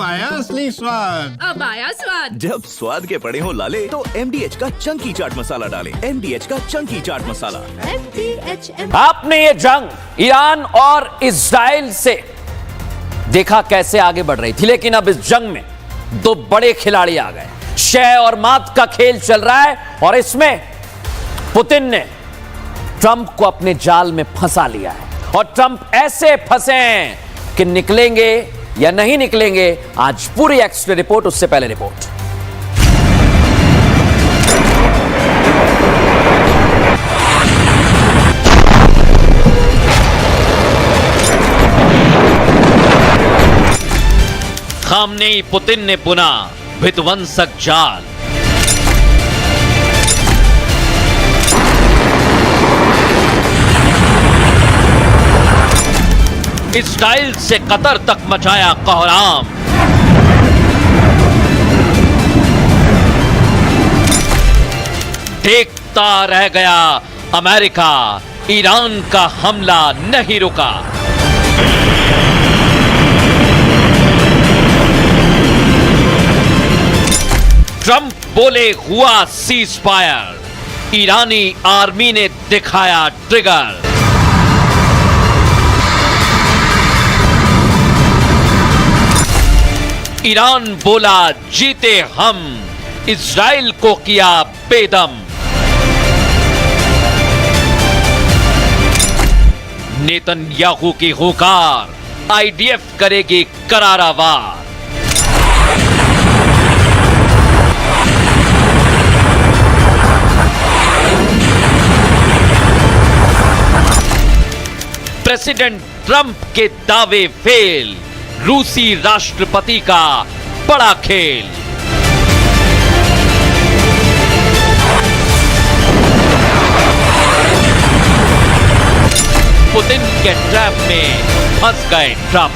आया असली स्वाद। अब आया स्वाद। जब स्वाद के पड़े हो लाले तो MDH का चंकी चाट मसाला डालें। MDH का चंकी चाट मसाला। आपने ये जंग ईरान और इजराइल से देखा कैसे आगे बढ़ रही थी, लेकिन अब इस जंग में दो बड़े खिलाड़ी आ गए। शय और मात का खेल चल रहा है और इसमें पुतिन ने ट्रंप को अपने जाल में फंसा लिया है और ट्रंप ऐसे फंसे हैं कि निकलेंगे या नहीं निकलेंगे। आज पूरी एक्स्ट्रा रिपोर्ट, उससे पहले रिपोर्ट। खामनेई पुतिन ने बुना विध्वंसक जाल। इजराइल से कतर तक मचाया कोहराम। देखता रह गया अमेरिका, ईरान का हमला नहीं रुका। ट्रंप बोले हुआ सीज फायर, ईरानी आर्मी ने दिखाया ट्रिगर। ईरान बोला जीते हम, इजराइल को किया बेदम। नेतन्याहू की हुकार, IDF करेगी करारा वार। प्रेसिडेंट ट्रंप के दावे फेल, रूसी राष्ट्रपति का बड़ा खेल। पुतिन के ट्रैप में फंस गए ट्रंप।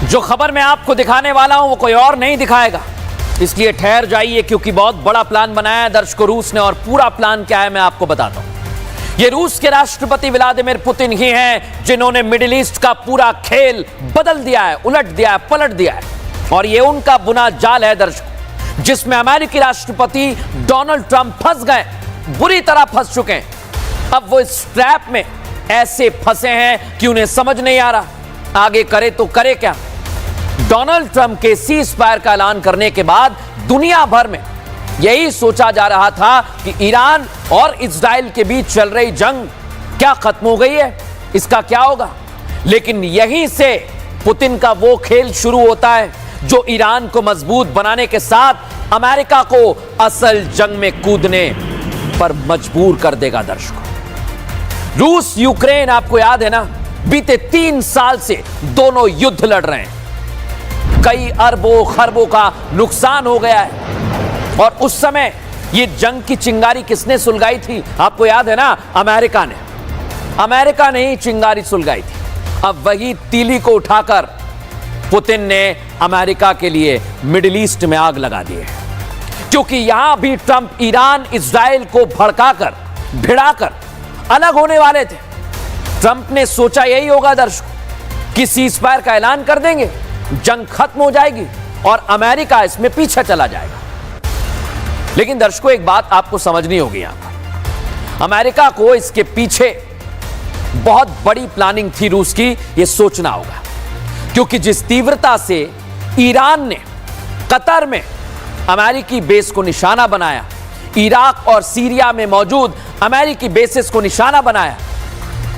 जो खबर मैं आपको दिखाने वाला हूं वो कोई और नहीं दिखाएगा, इसलिए ठहर जाइए, क्योंकि बहुत बड़ा प्लान बनाया है दर्शकों रूस ने। और पूरा प्लान क्या है मैं आपको बताता हूं। ये रूस के राष्ट्रपति व्लादिमीर पुतिन ही हैं जिन्होंने मिडिल ईस्ट का पूरा खेल बदल दिया है, उलट दिया है, पलट दिया है। और ये उनका बुना जाल है दर्शकों, जिसमें अमेरिकी राष्ट्रपति डोनाल्ड ट्रंप फंस गए, बुरी तरह फंस चुके हैं। अब वो इस ट्रैप में ऐसे फंसे हैं कि उन्हें समझ नहीं आ रहा आगे करे तो करे क्या। डोनाल्ड ट्रंप के सीज फायर का ऐलान करने के बाद दुनिया भर में यही सोचा जा रहा था कि ईरान और इजराइल के बीच चल रही जंग क्या खत्म हो गई है, इसका क्या होगा। लेकिन यहीं से पुतिन का वो खेल शुरू होता है जो ईरान को मजबूत बनाने के साथ अमेरिका को असल जंग में कूदने पर मजबूर कर देगा। दर्शकों, रूस यूक्रेन, आपको याद है ना, बीते 3 साल से दोनों युद्ध लड़ रहे हैं। कई अरबों खरबों का नुकसान हो गया है और उस समय ये जंग की चिंगारी किसने सुलगाई थी, आपको याद है ना, अमेरिका ने ही चिंगारी सुलगाई थी। अब वही तीली को उठाकर पुतिन ने अमेरिका के लिए मिडिल ईस्ट में आग लगा दी है, क्योंकि यहां भी ट्रंप ईरान इजराइल को भड़काकर भिड़ाकर अलग होने वाले थे। ट्रंप ने सोचा यही होगा दर्शकों कि सीज फायर का ऐलान कर देंगे, जंग खत्म हो जाएगी और अमेरिका इसमें पीछे चला जाएगा। लेकिन दर्शकों, एक बात आपको समझनी होगी, यहां पर अमेरिका को इसके पीछे बहुत बड़ी प्लानिंग थी रूस की, यह सोचना होगा। क्योंकि जिस तीव्रता से ईरान ने कतर में अमेरिकी बेस को निशाना बनाया, इराक और सीरिया में मौजूद अमेरिकी बेसेस को निशाना बनाया,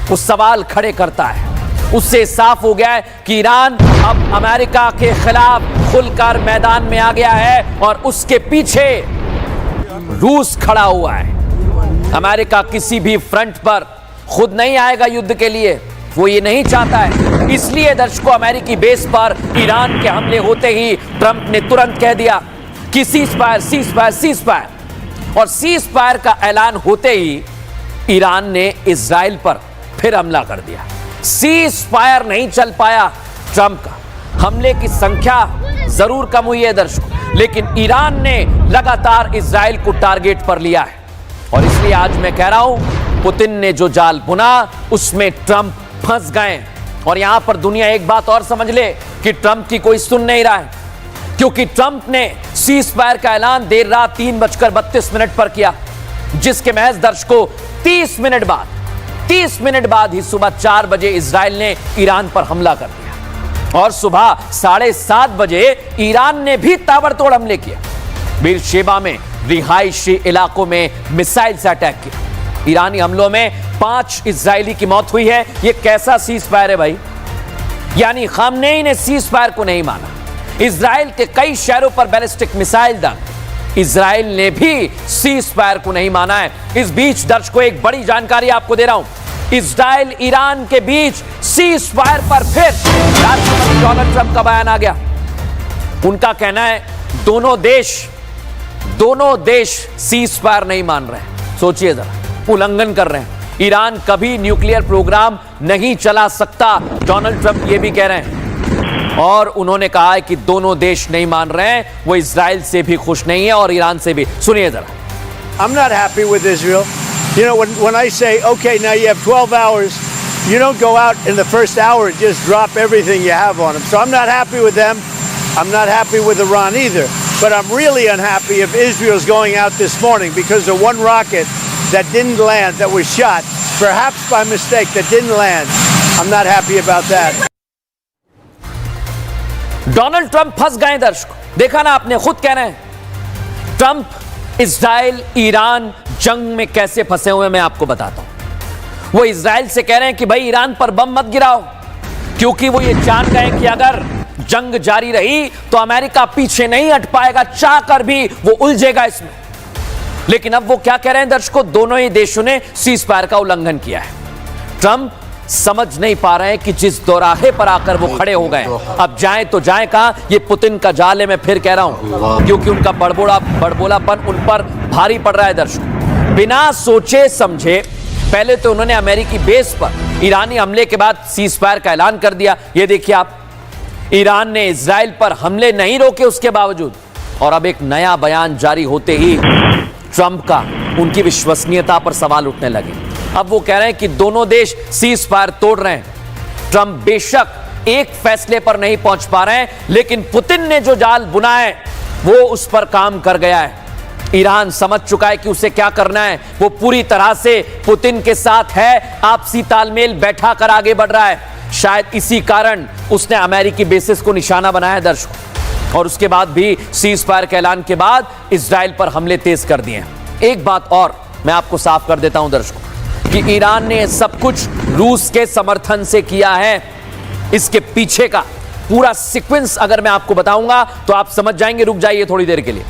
वो सवाल खड़े करता है। उससे साफ हो गया है कि ईरान अब अमेरिका के खिलाफ खुलकर मैदान में आ गया है और उसके पीछे रूस खड़ा हुआ है। अमेरिका किसी भी फ्रंट पर खुद नहीं आएगा युद्ध के लिए, वो ये नहीं चाहता है। इसलिए दर्शकों, अमेरिकी बेस पर ईरान के हमले होते ही ट्रंप ने तुरंत कह दिया कि cease fire, cease fire, cease fire. और सीज फायर का ऐलान होते ही ईरान ने इजराइल पर फिर हमला कर दिया। सीज फायर नहीं चल पाया ट्रंप का, हमले की संख्या जरूर कम हुई है दर्शकों, लेकिन ईरान ने लगातार इजराइल को टारगेट पर लिया है। और इसलिए आज मैं कह रहा हूं, पुतिन ने जो जाल बुना उसमें ट्रंप फंस गए। और यहां पर दुनिया एक बात और समझ ले कि ट्रंप की कोई सुन नहीं रहा है, क्योंकि ट्रंप ने सीज फायर का ऐलान देर रात 3:32 पर किया, जिसके महज दर्शकों 30 मिनट बाद ही सुबह 4 बजे इजराइल ने ईरान पर हमला कर दिया और सुबह 7:30 बजे ईरान ने भी ताबड़तोड़ हमले किए। बीरशेबा में रिहायशी इलाकों में मिसाइल से अटैक किया। ईरानी हमलों में 5 इजरायली की मौत हुई है। यह कैसा सीज फायर है भाई? यानी खामनेई ने सीज फायर को नहीं माना, इजराइल के कई शहरों पर बैलिस्टिक मिसाइल दागे, इजराइल ने भी सीज फायर को नहीं माना है। इस बीच दर्शकों एक बड़ी जानकारी आपको दे रहा हूं, इजराइल ईरान के बीच सीज फायर पर फिर राष्ट्रपति डोनाल्ड ट्रंप का बयान आ गया। उनका कहना है दोनों देश सीज फायर नहीं मान रहे हैं। सोचिए जरा, उल्लंघन कर रहे हैं। ईरान कभी न्यूक्लियर प्रोग्राम नहीं चला सकता, डोनाल्ड ट्रंप ये भी कह रहे हैं। और उन्होंने कहा है कि दोनों देश नहीं मान रहे हैं, वो इजराइल से भी खुश नहीं है और ईरान से भी। सुनिए जरा। I'm not happy with Israel. You know, when I say, okay, now you have 12 hours, you don't go out in the first hour and just drop everything you have on them. So I'm not happy with them. I'm not happy with Iran either. But I'm really unhappy if Israel's going out this morning because of one rocket that didn't land, that was shot, perhaps by mistake, that didn't land. I'm not happy about that. Donald Trump फंस गए दर्शकों, देखा ना आपने, खुद कह रहे हैं। ट्रंप इजराइल ईरान जंग में कैसे फंसे हुए मैं आपको बताता हूं। वो इजराइल से कह रहे हैं कि भाई ईरान पर बम मत गिराओ, क्योंकि वो ये जान गए कि अगर जंग जारी रही तो अमेरिका पीछे नहीं हट पाएगा, चाहकर भी वो उलझेगा इसमें। लेकिन अब वो क्या कह रहे हैं दर्शकों, दोनों ही देशों ने सीज फायर का उल्लंघन किया है। ट्रंप समझ नहीं पा रहे हैं कि जिस दोराहे पर आकर वो खड़े हो गए, अब जाएं तो जाएं कहां। ये पुतिन का जाल है, मैं फिर कह रहा हूं, क्योंकि उनका बड़बोलापन उन पर भारी पड़ रहा है दर्शकों। बिना सोचे समझे पहले तो उन्होंने अमेरिकी बेस पर ईरानी हमले के बाद सीज फायर का ऐलान कर दिया। ये देखिए आप, ईरान ने इजराइल पर हमले नहीं रोके उसके बावजूद, और अब एक नया बयान जारी होते ही ट्रंप का उनकी विश्वसनीयता पर सवाल उठने लगे। अब वो कह रहे हैं कि दोनों देश सीज फायर तोड़ रहे हैं। ट्रंप बेशक एक फैसले पर नहीं पहुंच पा रहे हैं, लेकिन पुतिन ने जो जाल बुना है वो उस पर काम कर गया है। ईरान समझ चुका है कि उसे क्या करना है। वो पूरी तरह से पुतिन के साथ है, आपसी तालमेल बैठा कर आगे बढ़ रहा है। शायद इसी कारण उसने अमेरिकी बेसिस को निशाना बनाया है दर्शकों, और उसके बाद भी सीज फायर के ऐलान के बाद इजराइल पर हमले तेज कर दिए हैं। एक बात और मैं आपको साफ कर देता हूं दर्शकों, कि ईरान ने सब कुछ रूस के समर्थन से किया है। इसके पीछे का पूरा सीक्वेंस अगर मैं आपको बताऊंगा तो आप समझ जाएंगे। रुक जाइए थोड़ी देर के लिए,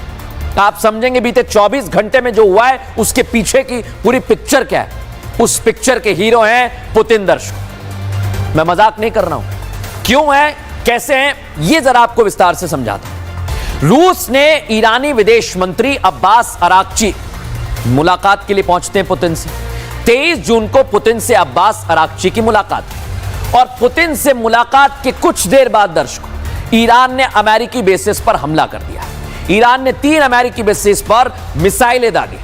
आप समझेंगे बीते 24 घंटे में जो हुआ है उसके पीछे की पूरी पिक्चर क्या है। उस पिक्चर के हीरो हैं पुतिन दर्शकों, मैं मजाक नहीं कर रहा हूं। क्यों है, कैसे हैं, ये जरा आपको विस्तार से समझाता हूं। रूस ने ईरानी विदेश मंत्री अब्बास अराक्ची मुलाकात के लिए पहुंचते हैं पुतिन से। 23 जून को पुतिन से अब्बास अराक्ची की मुलाकात, और पुतिन से मुलाकात के कुछ देर बाद दर्शकों ईरान ने अमेरिकी बेसिस पर हमला कर दिया। ईरान ने 3 अमेरिकी बेसिस पर मिसाइलें दागी,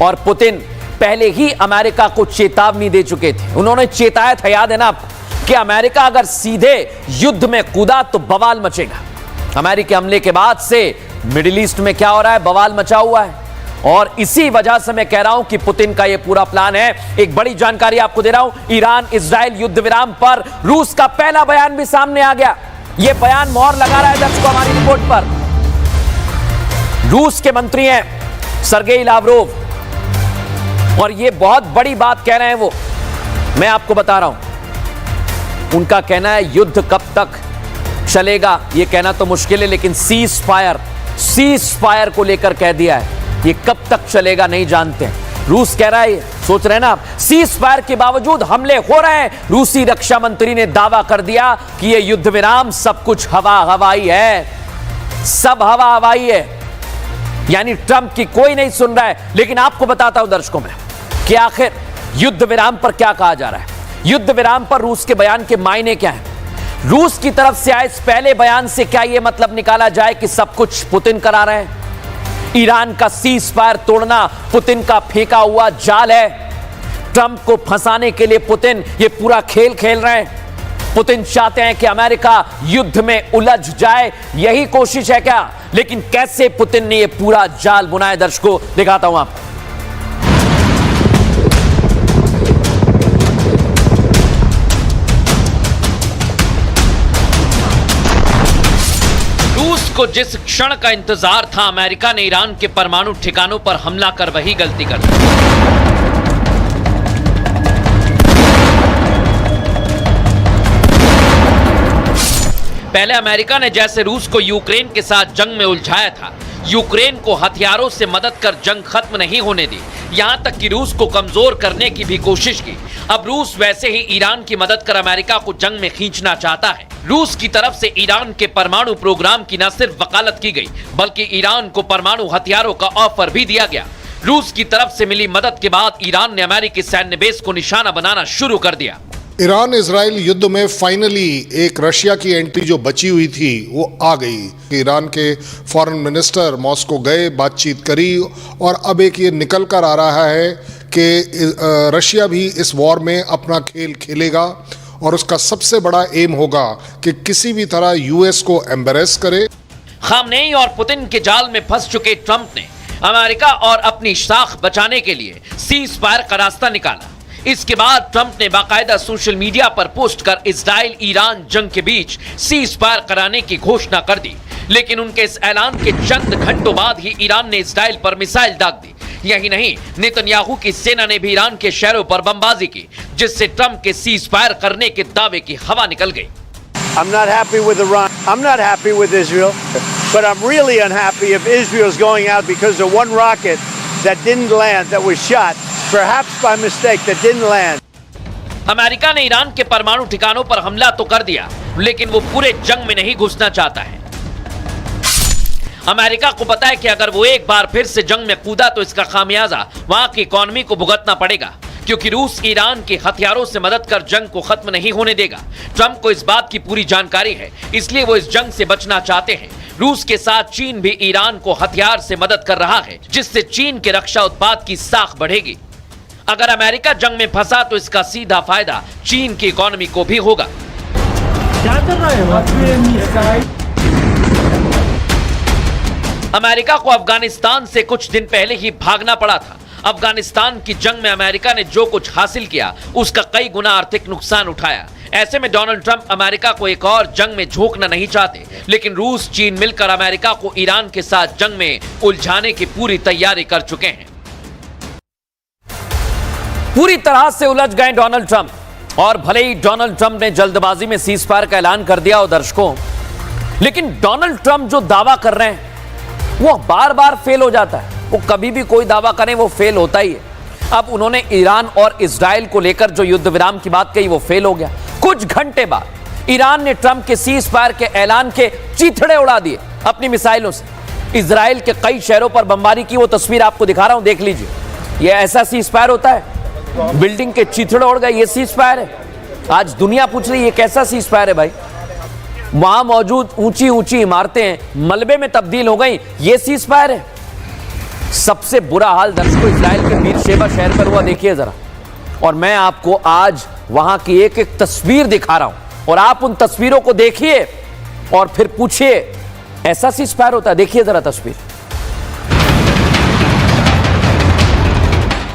और पुतिन पहले ही अमेरिका को चेतावनी दे चुके थे। उन्होंने चेताया था, याद है ना आपको, कि अमेरिका अगर सीधे युद्ध में कूदा तो बवाल मचेगा। अमेरिकी हमले के बाद से मिडिल ईस्ट में क्या हो रहा है, बवाल मचा हुआ है। और इसी वजह से मैं कह रहा हूं कि पुतिन का यह पूरा प्लान है। एक बड़ी जानकारी आपको दे रहा हूं, ईरान इजराइल युद्ध विराम पर रूस का पहला बयान भी सामने आ गया। यह बयान मोहर लगा रहा है दर्शकों हमारी रिपोर्ट पर। रूस के मंत्री हैं सर्गेई लावरोव, और यह बहुत बड़ी बात कह रहे हैं वो, मैं आपको बता रहा हूं। उनका कहना है युद्ध कब तक चलेगा यह कहना तो मुश्किल है, लेकिन सीज फायर को लेकर कह दिया है। ये कब तक चलेगा नहीं जानते हैं। रूस कह रहा है, सोच रहे हैं ना आप, सीज फायर के बावजूद हमले हो रहे हैं। रूसी रक्षा मंत्री ने दावा कर दिया कि ये युद्ध विराम सब कुछ हवाई है, सब हवाई है। यानी ट्रंप की कोई नहीं सुन रहा है। लेकिन आपको बताता हूं दर्शकों में कि आखिर युद्ध विराम पर क्या कहा जा रहा है। युद्ध विराम पर रूस के बयान के मायने क्या है। रूस की तरफ से आए इस पहले बयान से क्या यह मतलब निकाला जाए कि सब कुछ पुतिन करा रहे हैं। ईरान का सीज फायर तोड़ना पुतिन का फेंका हुआ जाल है। ट्रंप को फंसाने के लिए पुतिन ये पूरा खेल खेल रहे हैं। पुतिन चाहते हैं कि अमेरिका युद्ध में उलझ जाए, यही कोशिश है क्या? लेकिन कैसे पुतिन ने यह पूरा जाल बुनाया, दर्शकों दिखाता हूं आपको। रूस को जिस क्षण का इंतजार था, अमेरिका ने ईरान के परमाणु ठिकानों पर हमला कर वही गलती कर दी। पहले अमेरिका ने जैसे रूस को यूक्रेन के साथ जंग में उलझाया था, यूक्रेन को हथियारों से मदद कर जंग खत्म नहीं होने दी, यहां तक कि रूस को कमजोर करने की भी कोशिश की। अब रूस वैसे ही ईरान की मदद कर अमेरिका को जंग में खींचना चाहता है। रूस की तरफ से ईरान के परमाणु प्रोग्राम की न सिर्फ वकालत की गई, बल्कि ईरान को परमाणु हथियारों का ऑफर भी दिया गया। रूस की तरफ से मिली मदद के बाद ईरान ने अमेरिकी सैन्य बेस को निशाना बनाना शुरू कर दिया। ईरान इजराइल युद्ध में फाइनली एक रशिया की एंट्री जो बची हुई थी वो आ गई। ईरान के फॉरेन मिनिस्टर मॉस्को गए, बातचीत करी और अब एक ये निकल कर आ रहा है कि रशिया भी इस वॉर में अपना खेल खेलेगा और उसका सबसे बड़ा एम होगा कि किसी भी तरह यूएस को एम्बेरेस करे। खामनेई और पुतिन के जाल में फंस चुके ट्रंप ने अमेरिका और अपनी साख बचाने के लिए सीज फायर का रास्ता निकाला। इसके बाद ट्रंप ने बाकायदा सोशल मीडिया पर पोस्ट कर इजराइल ईरान जंग के बीच सीज फायर कराने की घोषणा कर दी। लेकिन उनके इस ऐलान के चंद घंटों बाद ही ईरान ने इजराइल पर मिसाइल दाग दी। यही नहीं, नेतन्याहू की सेना ने भी ईरान के शहरों पर बमबाजी की, जिससे ट्रंप के सीज फायर करने के दावे की हवा निकल गई। I'm not happy with Iran. I'm not happy with Israel, but I'm really unhappy if Israel's going out because of one rocket that didn't land, that was shot, perhaps by mistake, that didn't land. America ने Iran के परमाणु ठिकानों पर हमला तो कर दिया, लेकिन वो पूरे जंग में नहीं घुसना चाहता है। अमेरिका को पता है कि अगर वो एक बार फिर से जंग में कूदा तो इसका खामियाजा वहां की इकोनॉमी को भुगतना पड़ेगा, क्योंकि रूस ईरान के हथियारों से मदद कर जंग को खत्म नहीं होने देगा। ट्रंप को इस बात की पूरी जानकारी है, इसलिए वो इस जंग से बचना चाहते हैं। रूस के साथ चीन भी ईरान को हथियार से मदद कर रहा है, जिससे चीन के रक्षा उत्पाद की साख बढ़ेगी। अगर अमेरिका जंग में फंसा तो इसका सीधा फायदा चीन की इकोनॉमी को भी होगा। अमेरिका को अफगानिस्तान से कुछ दिन पहले ही भागना पड़ा था। अफगानिस्तान की जंग में अमेरिका ने जो कुछ हासिल किया, उसका कई गुना आर्थिक नुकसान उठाया। ऐसे में डोनाल्ड ट्रंप अमेरिका को एक और जंग में झोंकना नहीं चाहते, लेकिन रूस चीन मिलकर अमेरिका को ईरान के साथ जंग में उलझाने की पूरी तैयारी कर चुके हैं। पूरी तरह से उलझ गए डोनाल्ड ट्रंप, और भले ही डोनाल्ड ट्रंप ने जल्दबाजी में सीज फायर का ऐलान कर दिया हो दर्शकों, लेकिन डोनाल्ड ट्रंप जो दावा कर रहे हैं वो बार बार फेल हो जाता है। वो कभी भी कोई दावा करें वो फेल होता ही है। अब उन्होंने ईरान और इजराइल को लेकर जो युद्ध विराम की बात कही वो फेल हो गया। कुछ घंटे बाद ईरान ने ट्रंप के सीज फायर के ऐलान के चीथड़े उड़ा दिए अपनी मिसाइलों से। इजराइल के कई शहरों पर बमबारी की, वो तस्वीर आपको दिखा रहा हूं, देख लीजिए। ये ऐसा सीज फायर होता है, बिल्डिंग के चीथड़े उड़ गए, ये सीज फायर है। आज दुनिया पूछ रही है ये कैसा सीज फायर है भाई? वहां मौजूद ऊंची ऊंची इमारतें मलबे में तब्दील हो गई, ये सीज फायर है। सबसे बुरा हाल दर्शकों इजराइल के बीरशेबा शहर पर हुआ, देखिए जरा। और मैं आपको आज वहां की एक एक तस्वीर दिखा रहा हूं, और आप उन तस्वीरों को देखिए और फिर पूछिए ऐसा सीज फायर होता है? देखिए जरा तस्वीर।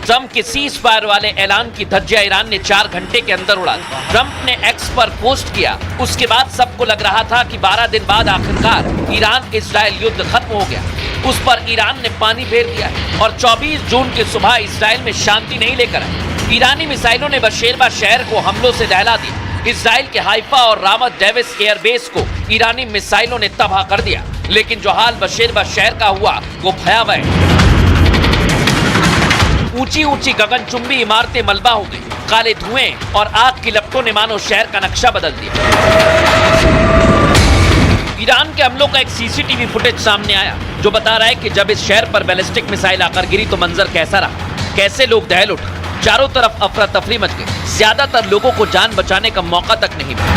ट्रंप के सीज फायर वाले ऐलान की धज्जियां ईरान ने 4 घंटे के अंदर उड़ा दी। ट्रंप ने एक्स पर पोस्ट किया, उसके बाद सबको लग रहा था कि 12 दिन बाद आखिरकार ईरान इजराइल युद्ध खत्म हो गया। उस पर ईरान ने पानी फेर दिया और 24 जून की सुबह इजराइल में शांति नहीं लेकर आई। ईरानी मिसाइलों ने बशेरबा शहर को हमलों से दहला दिया। इजराइल के हाइफा और रामत डेविस एयरबेस को ईरानी मिसाइलों ने तबाह कर दिया। लेकिन जो हाल बशेरबा शहर का हुआ वो भयावह है। ऊंची ऊंची गगनचुंबी इमारतें मलबा हो गई, काले धुएं और आग की लपटों ने मानो शहर का नक्शा बदल दिया। ईरान के हमलों का एक सीसीटीवी फुटेज सामने आया जो बता रहा है कि जब इस शहर पर बैलिस्टिक मिसाइल आकर गिरी तो मंजर कैसा रहा, कैसे लोग दहल उठे। चारों तरफ अफरा तफरी मच गई, ज्यादातर लोगों को जान बचाने का मौका तक नहीं मिला।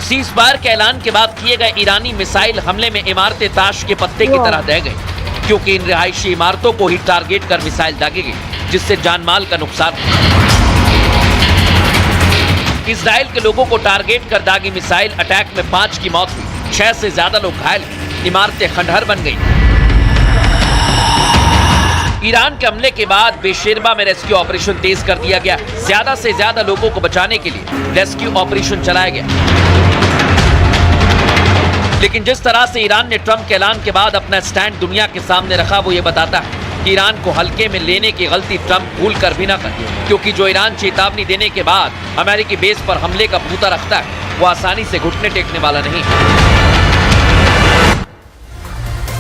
सीज फायर के ऐलान के बाद किए गए ईरानी मिसाइल हमले में इमारतें ताश के पत्ते की तरह दह गई, क्योंकि इन रिहायशी इमारतों को ही टारगेट कर मिसाइल दागी गई, जिससे जानमाल का नुकसान हुआ। इजराइल के लोगों को टारगेट कर दागी मिसाइल अटैक में 5 की मौत हुई, 6 से ज्यादा लोग घायल, इमारतें खंडहर बन गई। ईरान के हमले के बाद बेशेरबा में रेस्क्यू ऑपरेशन तेज कर दिया गया। ज्यादा से ज्यादा लोगों को बचाने के लिए रेस्क्यू ऑपरेशन चलाया गया। लेकिन जिस तरह से ईरान ने ट्रंप के ऐलान के बाद अपना स्टैंड दुनिया के सामने रखा, वो ये बताता है कि ईरान को हल्के में लेने की गलती ट्रंप भूल कर भी ना करे, क्योंकि जो ईरान चेतावनी देने के बाद अमेरिकी बेस पर हमले का भूता रखता है, वो आसानी से घुटने टेकने वाला नहीं।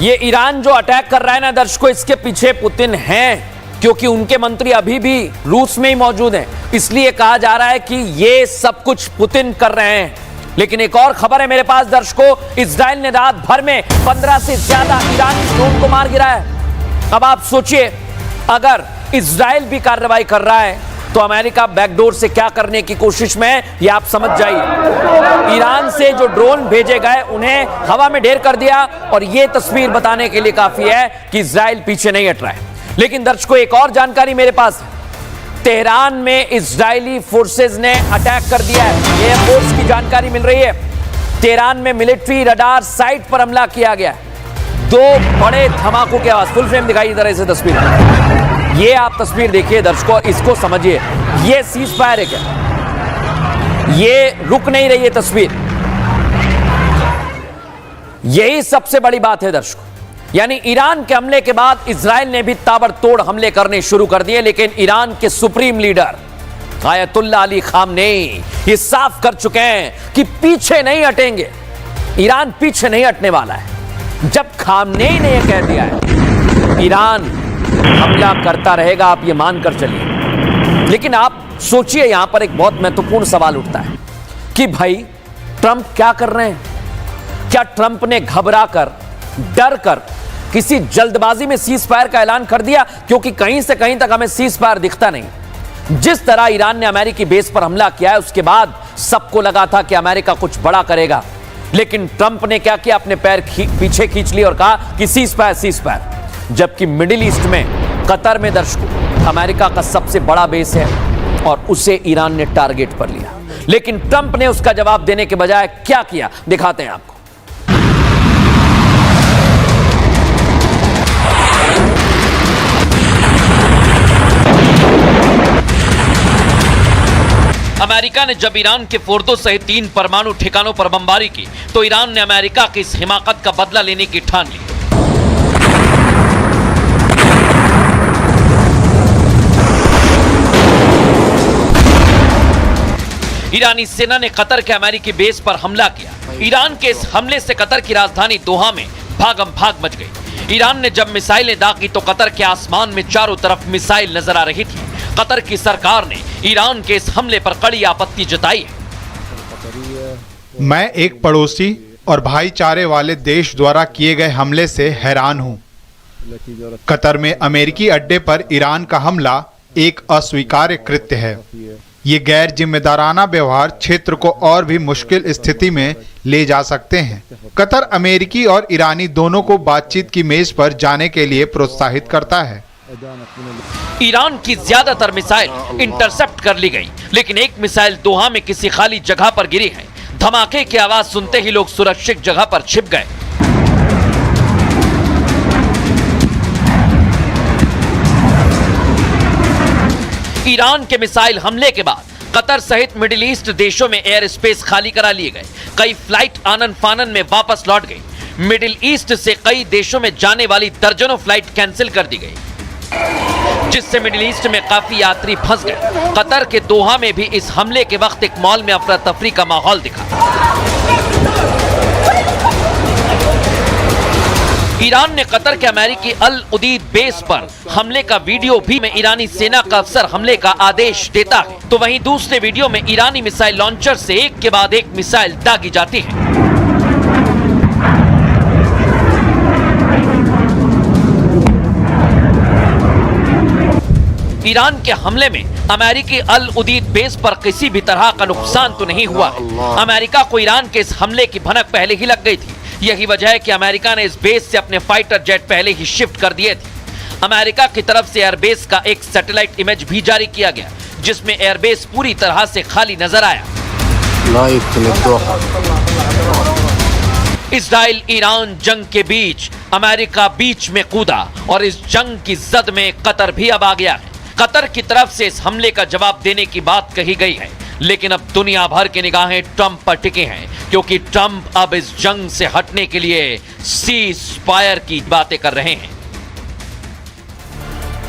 ये ईरान जो अटैक कर रहा है ना दर्शकों, इसके पीछे पुतिन हैं, क्योंकि उनके मंत्री अभी भी रूस में ही मौजूद हैं। इसलिए कहा जा रहा है कि ये सब कुछ पुतिन कर रहे हैं। लेकिन एक और खबर है मेरे पास दर्शकों, इजराइल ने रात भर में 15 से ज्यादा ईरानी ड्रोन को मार गिराया है। अब आप सोचिए, अगर इजराइल भी कार्रवाई कर रहा है तो अमेरिका बैकडोर से क्या करने की कोशिश में है, ये आप समझ जाइए। ईरान से जो ड्रोन भेजे गए उन्हें हवा में ढेर कर दिया, और ये तस्वीर बताने के लिए काफी है कि इजराइल पीछे नहीं हट रहा है। लेकिन दर्शकों, एक और जानकारी मेरे पास है। तेहरान में इजरायली फोर्सेज ने अटैक कर दिया है, ये फोर्स की जानकारी मिल रही है। तेहरान में मिलिट्री रडार साइट पर हमला किया गया। 2 बड़े धमाकों की आवाज, फुल फ्रेम दिखाई इधर से तस्वीर, ये आप तस्वीर देखिए दर्शकों, इसको समझिए। ये सीज फायर है क्या? ये रुक नहीं रही है तस्वीर। यही सबसे बड़ी बात है दर्शकों, यानी ईरान के हमले के बाद इजराइल ने भी ताबड़तोड़ हमले करने शुरू कर दिए। लेकिन ईरान के supreme leader Ayatollah Ali Khamenei ये साफ कर चुके हैं कि पीछे नहीं हटेंगे, ईरान पीछे नहीं हटने वाला है। जब खामनेई ने यह कह दिया है, ईरान हमला करता रहेगा, आप ये मानकर चलिए। लेकिन आप सोचिए, यहां पर एक बहुत महत्वपूर्ण सवाल उठता है कि भाई ट्रंप क्या कर रहे हैं? क्या ट्रंप ने घबरा कर, डर कर, किसी जल्दबाजी में सीज फायर का ऐलान कर दिया? क्योंकि कहीं से कहीं तक हमें सीज फायर दिखता नहीं। जिस तरह ईरान ने अमेरिकी बेस पर हमला किया है, उसके बाद सबको लगा था कि अमेरिका कुछ बड़ा करेगा। लेकिन ट्रंप ने क्या किया? अपने पैर पीछे खींच लिए और कहा कि सीज फायर, सीज फायर। जबकि मिडिल ईस्ट में, कतर में दर्शकों, अमेरिका का सबसे बड़ा बेस है और उसे ईरान ने टारगेट पर लिया। लेकिन ट्रंप ने उसका जवाब देने के बजाय क्या किया, दिखाते हैं आपको। अमेरिका ने जब ईरान के फोर्दो सहित 3 परमाणु ठिकानों पर बमबारी की, तो ईरान ने अमेरिका की इस हिमाकत का बदला लेने की ठान ली। ईरानी सेना ने कतर के अमेरिकी बेस पर हमला किया। ईरान के इस हमले से कतर की राजधानी दोहा में भागम भाग मच गई। ईरान ने जब मिसाइलें दागी तो कतर के आसमान में चारों तरफ मिसाइल नजर आ रही थी। कतर की सरकार ने ईरान के इस हमले पर कड़ी आपत्ति जताई है। मैं एक पड़ोसी और भाईचारे वाले देश द्वारा किए गए हमले से हैरान हूं। कतर में अमेरिकी अड्डे पर ईरान का हमला एक अस्वीकार्य कृत्य है। ये गैर जिम्मेदाराना व्यवहार क्षेत्र को और भी मुश्किल स्थिति में ले जा सकते हैं। कतर अमेरिकी और ईरानी दोनों को बातचीत की मेज पर जाने के लिए प्रोत्साहित करता है। ईरान की ज्यादातर मिसाइल इंटरसेप्ट कर ली गई, लेकिन एक मिसाइल दोहा में किसी खाली जगह पर गिरी है। धमाके की आवाज सुनते ही लोग सुरक्षित जगह पर छिप गए। ईरान के मिसाइल हमले के बाद कतर सहित मिडिल ईस्ट देशों में एयर स्पेस खाली करा लिए गए। कई फ्लाइट आनन फानन में वापस लौट गई। मिडिल ईस्ट से कई देशों में जाने वाली दर्जनों फ्लाइट कैंसिल कर दी गई, जिससे मिडिल ईस्ट में काफी यात्री फंस गए। कतर के दोहा में भी इस हमले के वक्त एक मॉल में अफरा तफरी का माहौल दिखा। ईरान ने कतर के अमेरिकी अल उदीद बेस पर हमले का वीडियो भी में ईरानी सेना का अफसर हमले का आदेश देता है, तो वहीं दूसरे वीडियो में ईरानी मिसाइल लॉन्चर से एक के बाद एक मिसाइल दागी जाती है। ईरान के हमले में अमेरिकी अल उदीद बेस पर किसी भी तरह का नुकसान तो नहीं हुआ है। अमेरिका को ईरान के इस हमले की भनक पहले ही लग गई थी। यही वजह है कि अमेरिका ने इस बेस से अपने फाइटर जेट पहले ही शिफ्ट कर दिए थे। अमेरिका की तरफ से एयरबेस का एक सैटेलाइट इमेज भी जारी किया गया, जिसमें एयरबेस पूरी तरह से खाली नजर आया। इजराइल ईरान जंग के बीच अमेरिका बीच में कूदा और इस जंग की जद में कतर भी अब आ गया है। कतर की तरफ से इस हमले का जवाब देने की बात कही गई है, लेकिन अब दुनिया भर की निगाहें ट्रंप पर टिकी हैं, क्योंकि ट्रंप अब इस जंग से हटने के लिए सीज फायर की बातें कर रहे हैं।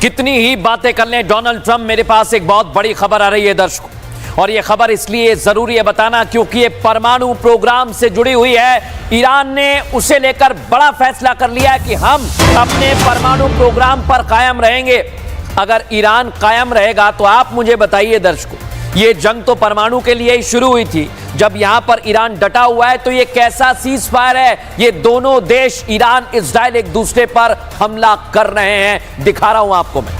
कितनी ही बातें कर लें डोनाल्ड ट्रंप, मेरे पास एक बहुत बड़ी खबर आ रही है दर्शकों, और यह खबर इसलिए जरूरी है बताना क्योंकि ये परमाणु प्रोग्राम से जुड़ी हुई है। ईरान ने उसे लेकर बड़ा फैसला कर लिया है कि हम अपने परमाणु प्रोग्राम पर कायम रहेंगे। अगर ईरान कायम रहेगा तो आप मुझे बताइए दर्शकों, ये जंग तो परमाणु के लिए ही शुरू हुई थी, जब यहां पर ईरान डटा हुआ है तो ये कैसा सीज फायर है? ये दोनों देश ईरान इजराइल एक दूसरे पर हमला कर रहे हैं, दिखा रहा हूं आपको मैं।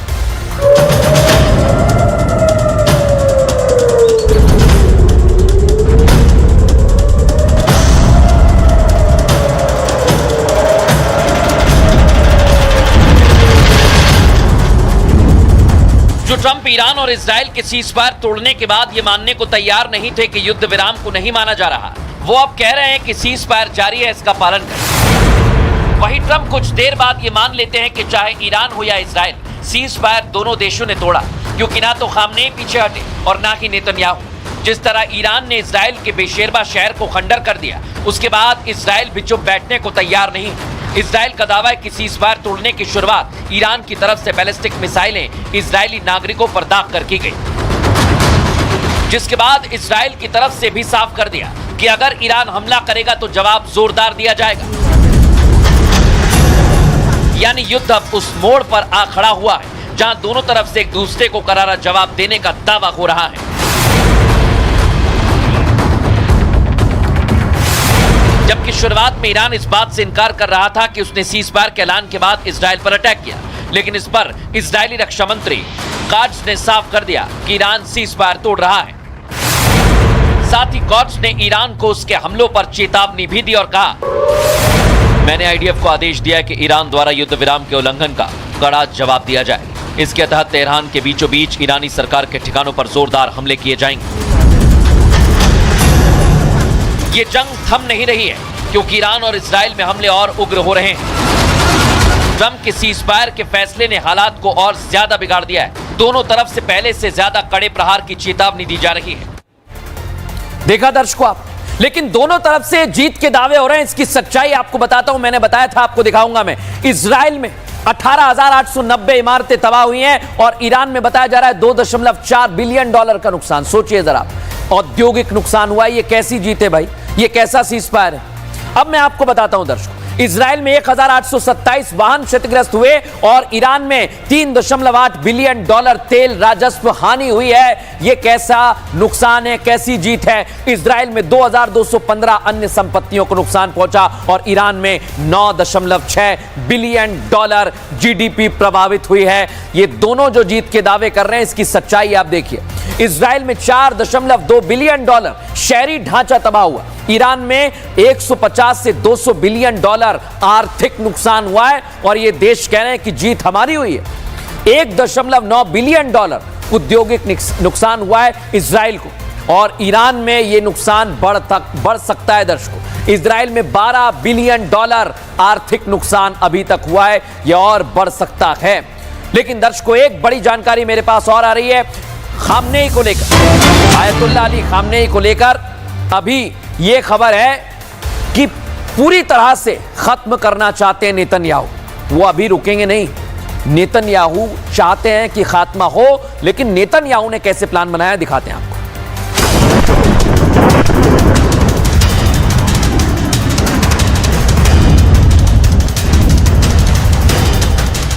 जो ट्रंप ईरान और इजराइल के सीज फायर तोड़ने के बाद ये मानने को तैयार नहीं थे कि युद्ध विराम को नहीं माना जा रहा, वो अब कह रहे हैं कि सीज फायर जारी है, इसका पालन करें। वहीं ट्रंप कुछ देर बाद ये मान लेते हैं कि चाहे ईरान हो या इजराइल, सीज फायर दोनों देशों ने तोड़ा, क्योंकि ना तो खामनेई पीछे हटे और ना ही नेतन्याहू। जिस तरह ईरान ने इजराइल के बेशेरबा शहर को खंडर कर दिया, उसके बाद इजराइल भी चुप बैठने को तैयार नहीं। इजराइल का दावा है कि सीज फायर तोड़ने की शुरुआत ईरान की तरफ से बैलिस्टिक मिसाइलें इजरायली नागरिकों पर दाग कर की गई, जिसके बाद इजराइल की तरफ से भी साफ कर दिया कि अगर ईरान हमला करेगा तो जवाब जोरदार दिया जाएगा। यानी युद्ध अब उस मोड़ पर आ खड़ा हुआ है जहां दोनों तरफ से एक दूसरे को करारा जवाब देने का दावा हो रहा है। जबकि शुरुआत में ईरान इस बात से इनकार कर रहा था कि उसने सीज फायर के ऐलान के बाद इजराइल पर अटैक किया, लेकिन इस पर इजरायली रक्षा मंत्री काट्ज ने साफ कर दिया कि ईरान सीज फायर तोड़ रहा है। साथ ही काट्ज ने ईरान को उसके हमलों पर चेतावनी भी दी और कहा, मैंने आईडीएफ को आदेश दिया कि ईरान द्वारा युद्ध विराम के उल्लंघन का कड़ा जवाब दिया जाए। इसके तहत तेहरान के बीचों बीच ईरानी सरकार के ठिकानों पर जोरदार हमले किए जाएंगे। ये जंग थम नहीं रही है, क्योंकि ईरान और इजराइल में हमले और उग्र हो रहे हैं। ट्रंप के सीज फायर के फैसले ने हालात को और ज्यादा बिगाड़ दिया है। दोनों तरफ से पहले से ज्यादा कड़े प्रहार की चेतावनी दी जा रही है। देखा दर्शकों आप, लेकिन दोनों तरफ से जीत के दावे हो रहे हैं। इसकी सच्चाई आपको बताता हूं, मैंने बताया था, आपको दिखाऊंगा मैं। इजराइल में 18,890 इमारतें तबाह हुई हैं और ईरान में बताया जा रहा है $2.4 बिलियन का नुकसान। सोचिए जरा, औद्योगिक नुकसान हुआ। ये कैसी जीत है भाई, ये कैसा सीज फायर है? अब मैं आपको बताता हूं दर्शकों, इजराइल में 1,827 वाहन क्षतिग्रस्त हुए और ईरान में $3.8 बिलियन तेल राजस्व हानि हुई है। यह कैसा नुकसान है, कैसी जीत है? इजराइल में 2,215 अन्य संपत्तियों को नुकसान पहुंचा और ईरान में $9.6 बिलियन जीडीपी प्रभावित हुई है। ये दोनों जो जीत के दावे कर रहे हैं, इसकी सच्चाई आप देखिए। इजराइल में $4.2 बिलियन शहरी ढांचा तबाह हुआ। ईरान में 150 से 200 बिलियन आर्थिक नुकसान हुआ है और ये देश कह रहे हैं कि जीत हमारी हुई है। $1.9 बिलियन औद्योगिक नुकसान हुआ है इजराइल को, और ईरान में ये नुकसान बढ़ सकता है दर्शकों। इजराइल में $12 बिलियन आर्थिक नुकसान अभी तक हुआ है, यह और बढ़ सकता है। लेकिन दर्शकों, एक बड़ी जानकारी मेरे पास और आ रही है खामनेई को लेकर, आयतुल्लाह अली खामनेई को लेकर। अभी यह खबर है कि पूरी तरह से खत्म करना चाहते हैं नेतन्याहू। वो अभी रुकेंगे नहीं। नेतन्याहू चाहते हैं कि खात्मा हो, लेकिन नेतन्याहू ने कैसे प्लान बनाया दिखाते हैं आपको।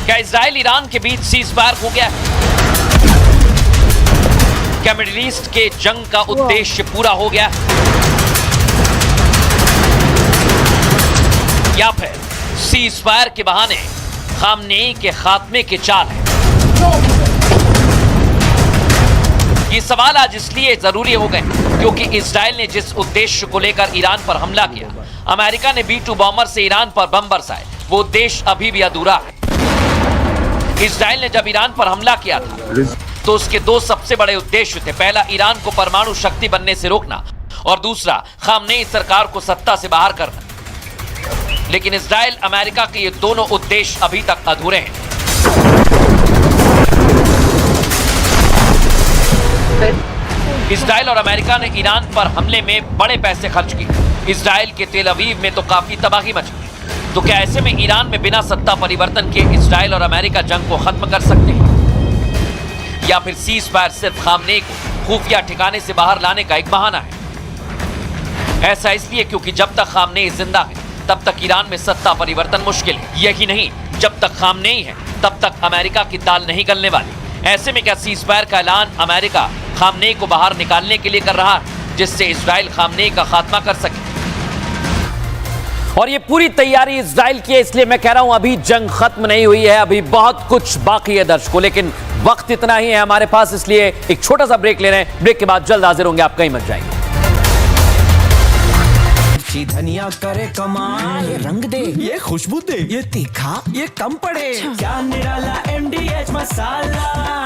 क्या इजराइल ईरान के बीच सीज फायर हो गया? क्या मिडिल ईस्ट के जंग का उद्देश्य पूरा हो गया, या फिर सीज फायर के बहाने खामनेई के खात्मे के चाल है? ये सवाल आज इसलिए जरूरी हो गए क्योंकि इजराइल ने जिस उद्देश्य को लेकर ईरान पर हमला किया, अमेरिका ने B-2 बॉम्बर से ईरान पर बम बरसाए, वो उद्देश्य अभी भी अधूरा है। इजराइल ने जब ईरान पर हमला किया था तो उसके दो सबसे बड़े उद्देश्य थे। पहला, ईरान को परमाणु शक्ति बनने से रोकना, और दूसरा खामनेई सरकार को सत्ता से बाहर करना। लेकिन इजराइल अमेरिका के ये दोनों उद्देश्य अभी तक अधूरे हैं। इजराइल और अमेरिका ने ईरान पर हमले में बड़े पैसे खर्च किए। इजराइल के तेल अवीव में तो काफी तबाही मच गई। तो क्या ऐसे में ईरान में बिना सत्ता परिवर्तन के इजराइल और अमेरिका जंग को खत्म कर सकते हैं, या फिर सीज फायर सिर्फ खामनेई को खुफिया ठिकाने से बाहर लाने का एक बहाना है? ऐसा इसलिए क्योंकि जब तक खामनेई जिंदा है तब तक ईरान में सत्ता परिवर्तन मुश्किल है। यही नहीं, जब तक खामनेई है तब तक अमेरिका की दाल नहीं गलने वाली। ऐसे में क्या सीज फायर का ऐलान अमेरिका खामनेई को बाहर निकालने के लिए कर रहा है, जिससे इजराइल खामनेई का खात्मा कर सके? और ये पूरी तैयारी इजराइल की है, इसलिए मैं कह रहा हूं अभी जंग खत्म नहीं हुई है, अभी बहुत कुछ बाकी है दर्शकों। लेकिन वक्त इतना ही है हमारे पास, इसलिए एक छोटा सा ब्रेक ले रहे हैं। ब्रेक के बाद जल्द हाजिर होंगे, आप कहीं मत जाएंगे। धनिया करे कमाल, ये रंग दे, ये खुशबू दे, ये तीखा, ये कम पड़े, क्या निराला MDH मसाला।